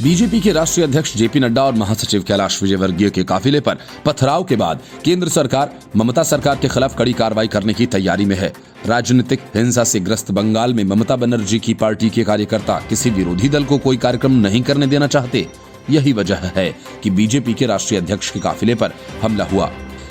BJP के राष्ट्रीय अध्यक्ष जेपी नड्डा और महासचिव कैलाश विजयवर्गीय के काफिले पर पथराव के बाद केंद्र सरकार ममता सरकार के खिलाफ कड़ी कार्रवाई करने की तैयारी में है। राजनीतिक हिंसा से ग्रस्त बंगाल में ममता बनर्जी की पार्टी के कार्यकर्ता किसी विरोधी दल को कोई कार्यक्रम नहीं करने देना चाहते। यही वजह है कि बीजेपी के राष्ट्रीय अध्यक्ष के काफिले पर हमला हुआ।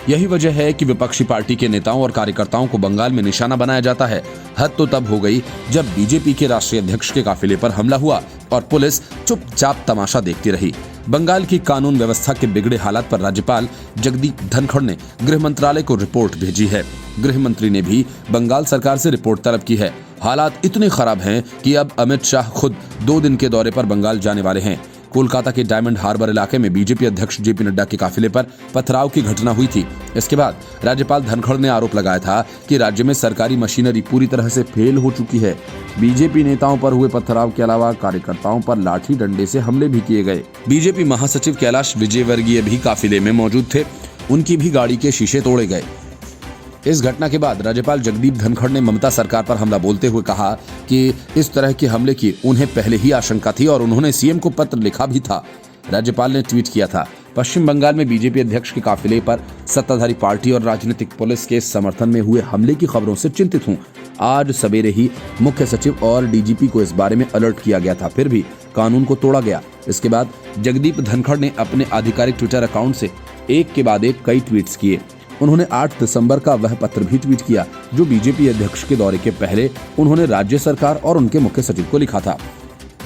यही वजह है कि विपक्षी पार्टी के नेताओं और कार्यकर्ताओं को बंगाल में निशाना बनाया जाता है। हद तो तब हो गई जब बीजेपी के राष्ट्रीय अध्यक्ष के काफिले पर हमला हुआ और पुलिस चुपचाप तमाशा देखती रही। बंगाल की कानून व्यवस्था के बिगड़े हालात पर राज्यपाल जगदीप धनखड़ ने गृह मंत्रालय को रिपोर्ट भेजी है। गृह मंत्री ने भी बंगाल सरकार से रिपोर्ट तलब की है। हालात इतने खराब हैं कि अब अमित शाह खुद 2 दिन के दौरे पर बंगाल जाने वाले हैं। कोलकाता के डायमंड हार्बर इलाके में बीजेपी अध्यक्ष जेपी नड्डा के काफिले पर पथराव की घटना हुई थी। इसके बाद राज्यपाल धनखड़ ने आरोप लगाया था कि राज्य में सरकारी मशीनरी पूरी तरह से फेल हो चुकी है। बीजेपी नेताओं पर हुए पथराव के अलावा कार्यकर्ताओं पर लाठी डंडे से हमले भी किए गए। बीजेपी महासचिव कैलाश विजयवर्गीय भी काफिले में मौजूद थे। उनकी भी गाड़ी के शीशे तोड़े गए। इस घटना के बाद राज्यपाल जगदीप धनखड़ ने ममता सरकार पर हमला बोलते हुए कहा कि इस तरह के हमले की उन्हें पहले ही आशंका थी और उन्होंने सीएम को पत्र लिखा भी था। राज्यपाल ने ट्वीट किया था, पश्चिम बंगाल में बीजेपी अध्यक्ष के काफिले पर सत्ताधारी पार्टी और राजनीतिक पुलिस के समर्थन में हुए हमले की खबरों से चिंतित हूं। आज सवेरे ही मुख्य सचिव और डीजीपी को इस बारे में अलर्ट किया गया था, फिर भी कानून को तोड़ा गया। इसके बाद जगदीप धनखड़ ने अपने आधिकारिक ट्विटर अकाउंट से एक के बाद एक कई ट्वीट्स किए। उन्होंने 8 दिसंबर का वह पत्र भी ट्वीट किया जो बीजेपी अध्यक्ष के दौरे के पहले उन्होंने राज्य सरकार और उनके मुख्य सचिव को लिखा था।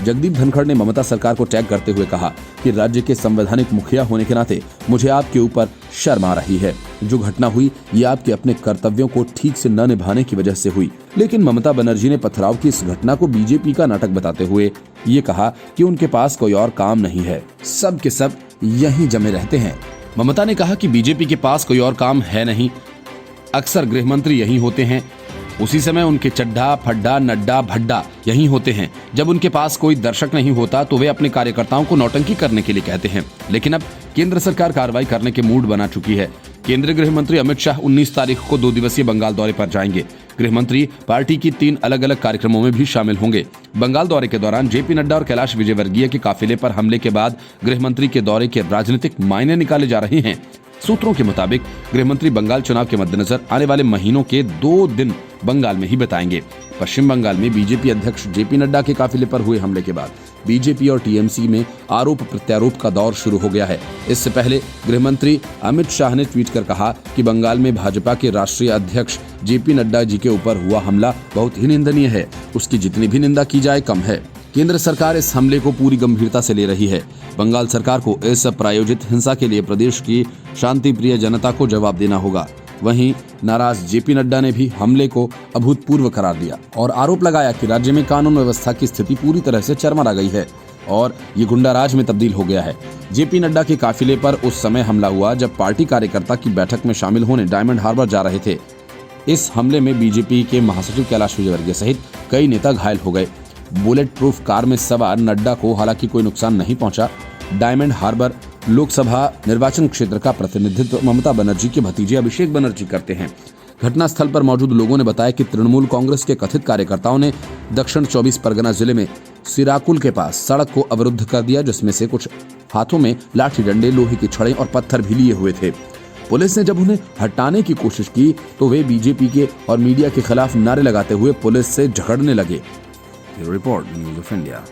जगदीप धनखड़ ने ममता सरकार को टैग करते हुए कहा कि राज्य के संवैधानिक मुखिया होने के नाते मुझे आपके ऊपर शर्म आ रही है। जो घटना हुई ये आपके अपने कर्तव्यों को ठीक से न निभाने की वजह से हुई। लेकिन ममता बनर्जी ने पथराव की इस घटना को बीजेपी का नाटक बताते हुए ये कहा कि उनके पास कोई और काम नहीं है, सब के सब यहीं जमे रहते हैं। ममता ने कहा कि बीजेपी के पास कोई और काम है नहीं, अक्सर गृह मंत्री यहीं होते हैं। उसी समय उनके चड्ढा फड्डा नड्डा भड्डा यहीं होते हैं। जब उनके पास कोई दर्शक नहीं होता तो वे अपने कार्यकर्ताओं को नौटंकी करने के लिए कहते हैं। लेकिन अब केंद्र सरकार कार्रवाई करने के मूड बना चुकी है। केंद्रीय गृह मंत्री अमित शाह 19 तारीख को 2 दिवसीय बंगाल दौरे पर जाएंगे। गृह मंत्री पार्टी की 3 अलग अलग कार्यक्रमों में भी शामिल होंगे। बंगाल दौरे के दौरान जेपी नड्डा और कैलाश विजयवर्गीय के काफिले पर हमले के बाद गृह मंत्री के दौरे के राजनीतिक मायने निकाले जा रहे हैं। सूत्रों के मुताबिक गृह मंत्री बंगाल चुनाव के मद्देनजर आने वाले महीनों के 2 दिन बंगाल में ही बिताएंगे। पश्चिम बंगाल में बीजेपी अध्यक्ष जेपी नड्डा के काफिले पर हुए हमले के बाद बीजेपी और टीएमसी में आरोप प्रत्यारोप का दौर शुरू हो गया है। इससे पहले गृह मंत्री अमित शाह ने ट्वीट कर कहा कि बंगाल में भाजपा के राष्ट्रीय अध्यक्ष जेपी नड्डा जी के ऊपर हुआ हमला बहुत ही निंदनीय है। उसकी जितनी भी निंदा की जाए कम है। केंद्र सरकार इस हमले को पूरी गंभीरता से ले रही है। बंगाल सरकार को इस प्रायोजित हिंसा के लिए प्रदेश की शांति प्रिय जनता को जवाब देना होगा। वहीं नाराज जेपी नड्डा ने भी हमले को अभूतपूर्व करार दिया और आरोप लगाया कि राज्य में कानून व्यवस्था की स्थिति पूरी तरह से चरमरा गई है और ये गुंडाराज में तब्दील हो गया है। जेपी नड्डा के काफिले पर उस समय हमला हुआ जब पार्टी कार्यकर्ता की बैठक में शामिल होने डायमंड हार्बर जा रहे थे। इस हमले में बीजेपी के महासचिव कैलाश विजयवर्गीय सहित कई नेता घायल हो गए। बुलेट प्रूफ कार में सवार नड्डा को हालांकि कोई नुकसान नहीं पहुंचा। डायमंड हार्बर लोकसभा निर्वाचन क्षेत्र का प्रतिनिधित्व ममता बनर्जी के भतीजे अभिषेक बनर्जी करते हैं। घटनास्थल पर मौजूद लोगों ने बताया कि तृणमूल कांग्रेस के कथित कार्यकर्ताओं ने दक्षिण 24 परगना जिले में सिराकुल के पास सड़क को अवरुद्ध कर दिया, जिसमें से कुछ हाथों में लाठी डंडे, लोहे की छड़ें और पत्थर भी लिए हुए थे। पुलिस ने जब उन्हें हटाने की कोशिश की तो वे बीजेपी के और मीडिया के खिलाफ नारे लगाते हुए पुलिस से झगड़ने लगे। Report news of India.